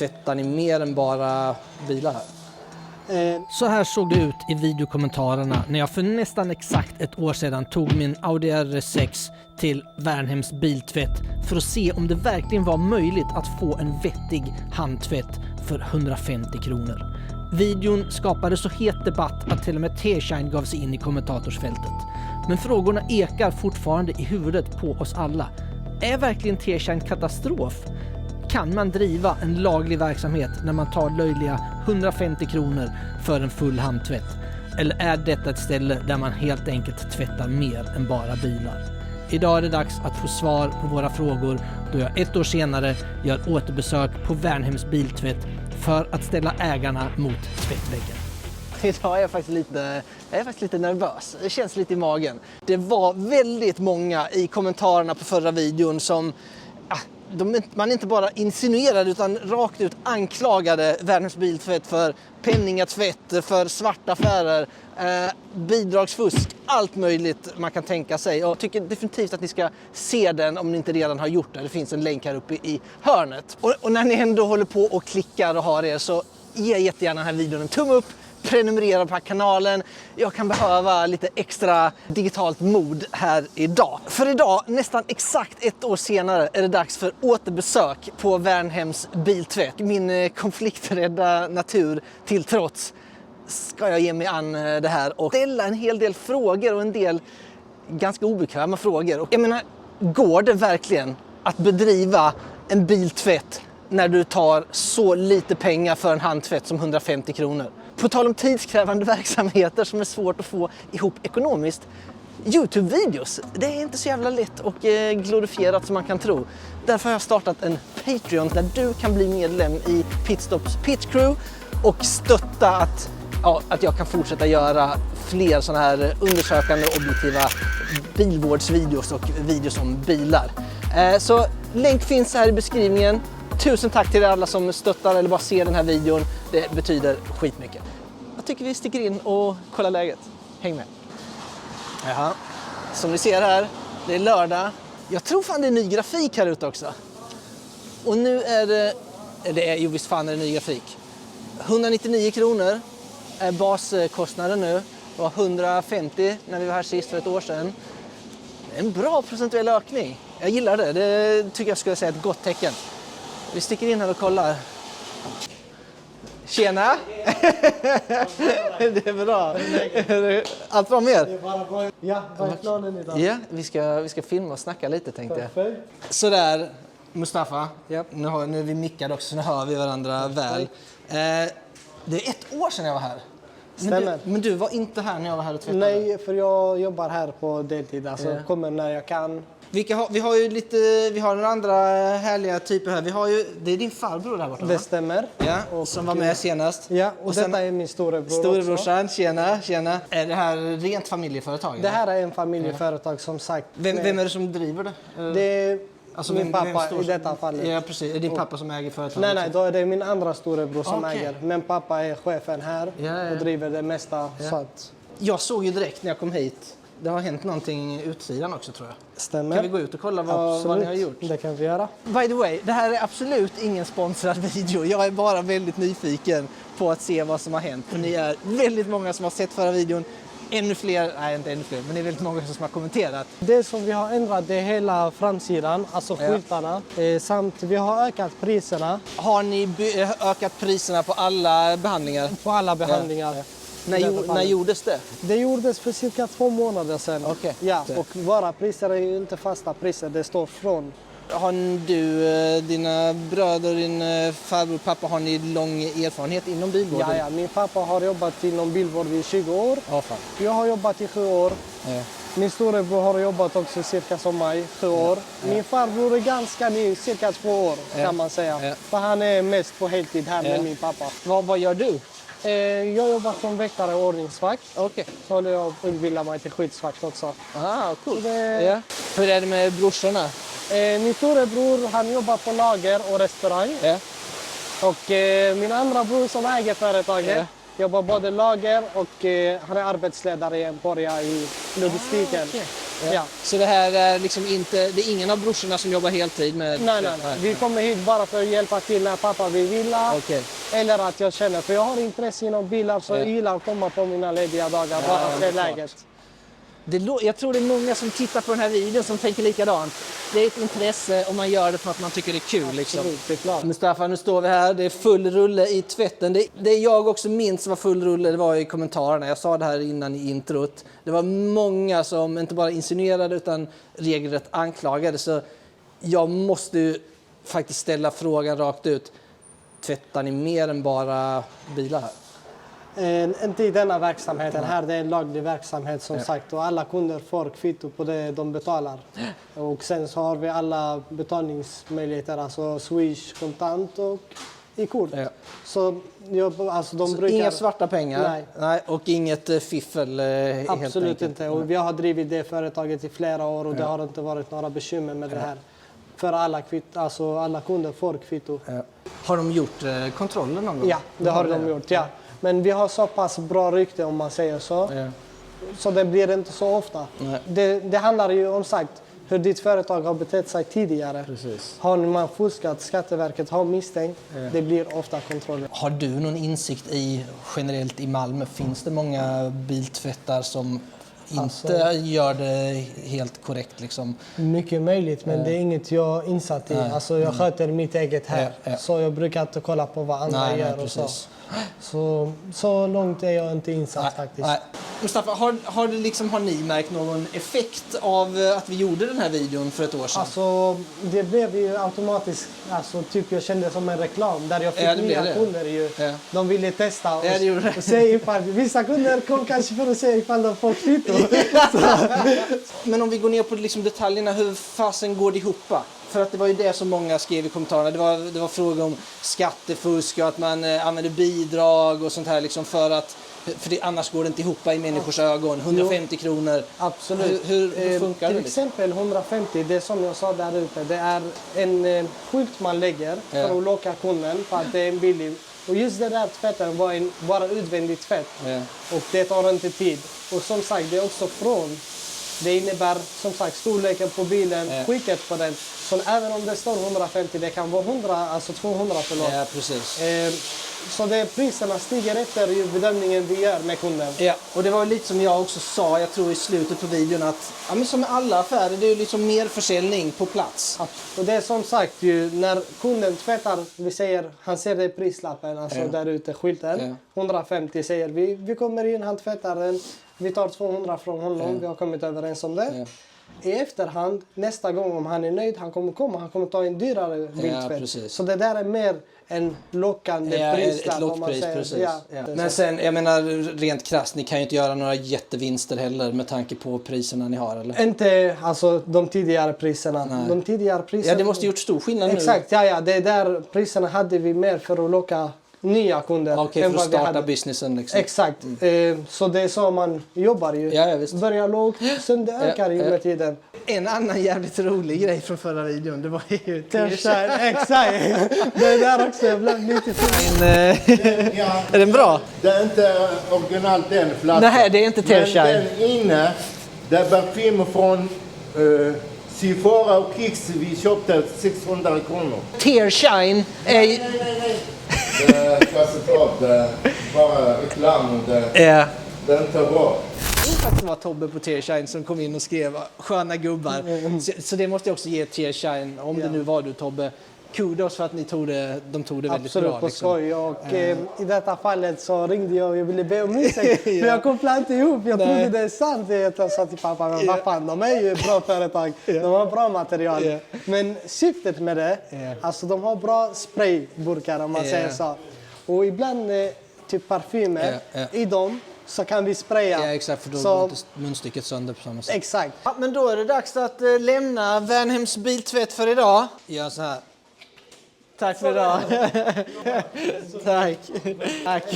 tvättar ni mer än bara bilar här? Så här såg det ut i videokommentarerna när jag för nästan exakt ett år sedan tog min Audi RS6 till Wernhems biltvätt för att se om det verkligen var möjligt att få en vettig handtvätt för 150 kronor. Videon skapade så het debatt att till och med T-Shine gav sig in i kommentatorsfältet. Men frågorna ekar fortfarande i huvudet på oss alla. Är verkligen T-Shine katastrof? Kan man driva en laglig verksamhet när man tar löjliga 150 kronor för en full handtvätt? Eller är detta ett ställe där man helt enkelt tvättar mer än bara bilar? Idag är det dags att få svar på våra frågor då jag ett år senare gör återbesök på Wernhems biltvätt för att ställa ägarna mot tvättväggen. Idag är jag faktiskt lite nervös. Det känns lite i magen. Det var väldigt många i kommentarerna på förra videon som man inte bara insinuerade utan rakt ut anklagade Wernhems biltvätt för penningatvätt, för svarta affärer, bidragsfusk, allt möjligt man kan tänka sig. Jag tycker definitivt att ni ska se den om ni inte redan har gjort det. Det finns en länk här uppe i hörnet. Och när ni ändå håller på och klickar och har er så ge jättegärna den här videon en tumme upp. Prenumerera på kanalen. Jag kan behöva lite extra digitalt mod här idag. För idag, nästan exakt ett år senare, är det dags för återbesök på Wernhems biltvätt. Min konflikträdda natur till trots ska jag ge mig an det här och ställa en hel del frågor och en del ganska obekväma frågor. Och jag menar, går det verkligen att bedriva en biltvätt när du tar så lite pengar för en handtvätt som 150 kronor? På tal om tidskrävande verksamheter som är svårt att få ihop ekonomiskt. YouTube-videos, det är inte så jävla lätt och glorifierat som man kan tro. Därför har jag startat en Patreon där du kan bli medlem i Pitstops Pitch Crew och stötta att jag kan fortsätta göra fler sådana här undersökande och objektiva bilvårdsvideos och videos om bilar. Så länk finns här i beskrivningen. Tusen tack till alla som stöttar eller bara ser den här videon. Det betyder skitmycket. Jag tycker vi sticker in och kollar läget. Häng med. Jaha. Som ni ser här, det är lördag. Jag tror fan det är ny grafik här ute också. Och nu är jo visst fan är det ny grafik. 199 kronor är baskostnaden nu. Det var 150 när vi var här sist för ett år sedan. Det är en bra procentuell ökning. Jag gillar det. Det tycker jag skulle säga ett gott tecken. Vi sticker in här och kollar. Tjena! Det är bra. Allt bra med er? Det är bara bra. Ja, vad är planen idag? Ja, vi ska filma och snacka lite tänkte jag. Sådär, Mustafa. Yep. Nu är vi mickade också så nu hör vi varandra väl. Det är ett år sedan jag var här. Stämmer. Men du var inte här när jag var här och tvättade? Nej, för jag jobbar här på deltid. Alltså kommer när jag kan. Vi har några andra härliga typer här. Det är din farbror där borta, va? Det stämmer. Ja, och som var med senast. Ja, och detta är min storebror Storebrorsan, tjena. Är det här rent familjeföretag? Det här är en familjeföretag som sagt. Vem är det som driver det? Det är min pappa i detta fallet. Ja, precis. Är det din pappa som äger företaget? Nej, då är det min andra storebror som äger. Men pappa är chefen här och driver det mesta. Ja. Så att... Jag såg ju direkt när jag kom hit. Det har hänt någonting utsidan också tror jag. Stämmer. Kan vi gå ut och kolla vad ni har gjort? Det kan vi göra. By the way, det här är absolut ingen sponsrad video. Jag är bara väldigt nyfiken på att se vad som har hänt. För ni är väldigt många som har sett förra videon. Inte ännu fler, men det är väldigt många som har kommenterat. Det som vi har ändrat är hela framsidan, alltså skyltarna. Samt vi har ökat priserna. Har ni ökat priserna på alla behandlingar? På alla behandlingar. Ja. När gjordes det? Det gjordes för cirka 2 månader sedan. Okay. Ja, och våra priser är ju inte fasta priser, det står från. Har du, dina bröder, din farbror och pappa, har ni lång erfarenhet inom bilvården? Ja, min pappa har jobbat inom bilvård i 20 år. Ja, fan. Jag har jobbat i 7 år. Ja. Min storebror har jobbat också cirka som mig, 7 år. Ja. Min farbror är ganska ny, cirka 2 år kan man säga. Ja. För han är mest på heltid här med min pappa. Vad gör du? Jag jobbar som väktare och ordningsvakt. Okay. Så håller jag på att utbilda mig till skyddsvakt också. Cool. Ja. Hur är det med brorsorna? Min storebror, han jobbar på lager och restaurang. Ja. Och min andra bror som äger företaget jobbar både lager och han är arbetsledare i Emporia i logistiken. Okay. Ja. Så det här är liksom inte, det är ingen av brorsorna som jobbar heltid med? Nej. Vi kommer hit bara för att hjälpa till när pappa vill vila. Okej. Eller att jag känner, för jag har intresse inom bilar så jag gillar att komma på mina lediga dagar, bara se läget. Jag tror det är många som tittar på den här videon som tänker likadant. Det är ett intresse och man gör det för att man tycker det är kul. Liksom. Absolut, det är klart. Mustafa, nu står vi här. Det är full rulle i tvätten. Det jag också minns var full rulle, det var i kommentarerna. Jag sa det här innan i introt. Det var många som inte bara insinuerade utan regelrätt anklagade. Så jag måste ju faktiskt ställa frågan rakt ut. Tvättar ni mer än bara bilar här? Inte i denna verksamheten. Här det är en laglig verksamhet som sagt och alla kunder får kvitto på det de betalar. Och sen så har vi alla betalningsmöjligheter, alltså Swish, kontant och i kort. Så, de brukar... Inga svarta pengar? Nej. Och inget fiffel? Absolut inte. Och vi har drivit det företaget i flera år och det har inte varit några bekymmer med det här. För alla kunder får kvitto. Har de gjort kontroller någon gång? Ja, det har de gjort. Ja. Men vi har så pass bra rykte om man säger så. Så det blir inte så ofta. Det handlar ju om sagt hur ditt företag har betett sig tidigare. Precis. Har man fuskat, Skatteverket har misstänkt, det blir ofta kontroller. Har du någon insikt i generellt i Malmö? Finns det många biltvättar som inte gör det helt korrekt? Liksom? Mycket möjligt, men det är inget jag är insatt i. Alltså, jag sköter mitt eget här. Så jag brukar inte kolla på vad andra gör. Precis. Så långt är jag inte insatt faktiskt. Mustafa, har ni märkt någon effekt av att vi gjorde den här videon för ett år sedan? Alltså, det blev ju automatiskt, typ jag kände som en reklam där jag fick nya kunder ju. De ville testa och se ifall, vissa kunder kom kanske för att se ifall de får kvitto. Men om vi går ner på liksom detaljerna, hur fasen går det ihop? För att det var ju det som många skrev i kommentarerna. Det var fråga om skattefusk och att man använder bidrag och sånt här liksom för annars går det inte ihop i människors ögon. 150 kronor. Absolut. Hur funkar det? Till exempel 150, det som jag sa där ute, det är en skylt man lägger för att locka kunden för att det är en billig. Och just det där tvätten var bara utvändig tvätt. Och det tar inte tid. Och som sagt, det är också från. Det innebär som sagt storleken på bilen, skicket på den. Så även om det står 150, det kan vara 200 förlåt. Ja, precis. Så priserna stiger efter bedömningen vi gör med kunden. Ja, och det var lite som jag också sa, jag tror i slutet på videon att men som med alla affärer, det är liksom mer försäljning på plats. Och det är som sagt när kunden tvättar, vi säger, han ser det i prislappen, där ute, skylten. 150 säger vi kommer in, han tvättar den. Vi tar 200 från honom, vi har kommit överens om det. I efterhand, nästa gång om han är nöjd, han kommer ta en dyrare biltvätt. Så det där är mer en lockande prislapp. Ett lockpris, precis. Men sen, jag menar rent krasst, ni kan ju inte göra några jättevinster heller med tanke på priserna ni har, eller? Inte de tidigare priserna. Nej. De tidigare priserna. Ja, det måste gjort stor skillnad nu. Exakt, det där priserna hade vi mer för att locka nya kunder. Okej, för att starta businessen liksom. Exakt. Så det är så man jobbar ju. Börjar lågt, sen det ökar ju med tiden. En annan jävligt rolig grej från förra videon, det var ju T-shirt. Exakt. Det där också, jag blev lite fin. Är den bra? Det är inte original den flaskan. Nej, det är inte T-shirt. Men den inne, det är parfym från Sephora och Kicks. Vi köpte 600 kronor. Tearshine är... Nej. Det är resultat, bara reklam. Det är inte bra. Det var Tobbe på Tearshine som kom in och skrev sköna gubbar. Så det måste jag också ge Tearshine, om det nu var du Tobbe. Kudos för att de tog det väldigt bra. Absolut, på skoj. Och i detta fallet så ringde jag och jag ville be om ursäkt. För jag kopplade inte ihop. Jag trodde det är sant. Jag sa till pappa, men vad fan, de är ju bra företag. De har bra material. Men syftet med det, de har bra sprayburkar om man säger så. Och ibland typ parfymer i dem så kan vi spraya. Ja, exakt, för då går inte munstycket sönder på samma sätt. Exakt. Ja, men då är det dags att lämna Värnhems biltvätt för idag. Gör så här. Tack för idag. Tack.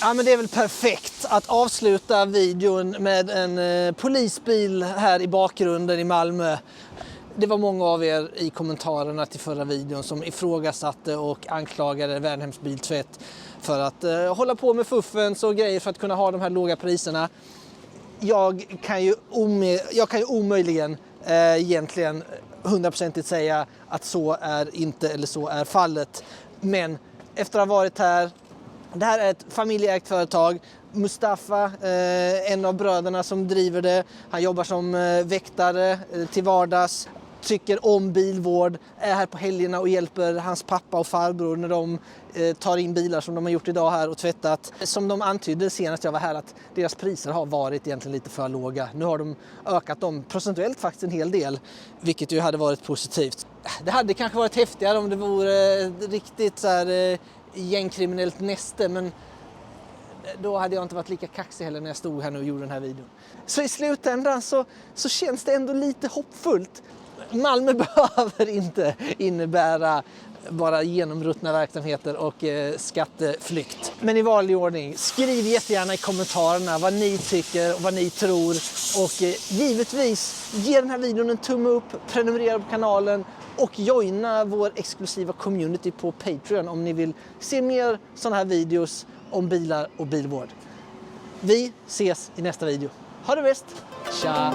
Ja, men det är väl perfekt att avsluta videon med en polisbil här i bakgrunden i Malmö. Det var många av er i kommentarerna till förra videon som ifrågasatte och anklagade Värnhems biltvätt för att hålla på med fuffens och grejer för att kunna ha de här låga priserna. jag kan ju omöjligen egentligen 100% säga att så är inte eller så är fallet. Men efter att ha varit här, det här är ett familjeägt företag. Mustafa, en av bröderna som driver det, han jobbar som väktare till vardags, tycker om bilvård, är här på helgerna och hjälper hans pappa och farbror när de tar in bilar som de har gjort idag här och tvättat. Som de antydde senast jag var här att deras priser har varit egentligen lite för låga. Nu har de ökat dem procentuellt faktiskt en hel del, vilket ju hade varit positivt. Det hade kanske varit häftigare om det vore riktigt så här gängkriminellt näste, men då hade jag inte varit lika kaxig heller när jag stod här nu och gjorde den här videon. Så i slutändan så känns det ändå lite hoppfullt. Malmö behöver inte innebära bara genomruttna verksamheter och skatteflykt. Men i vanlig ordning, skriv jättegärna i kommentarerna vad ni tycker och vad ni tror. Och givetvis, ge den här videon en tumme upp, prenumerera på kanalen och joina vår exklusiva community på Patreon om ni vill se mer sådana här videos om bilar och bilvård. Vi ses i nästa video. Ha det bäst! Tja!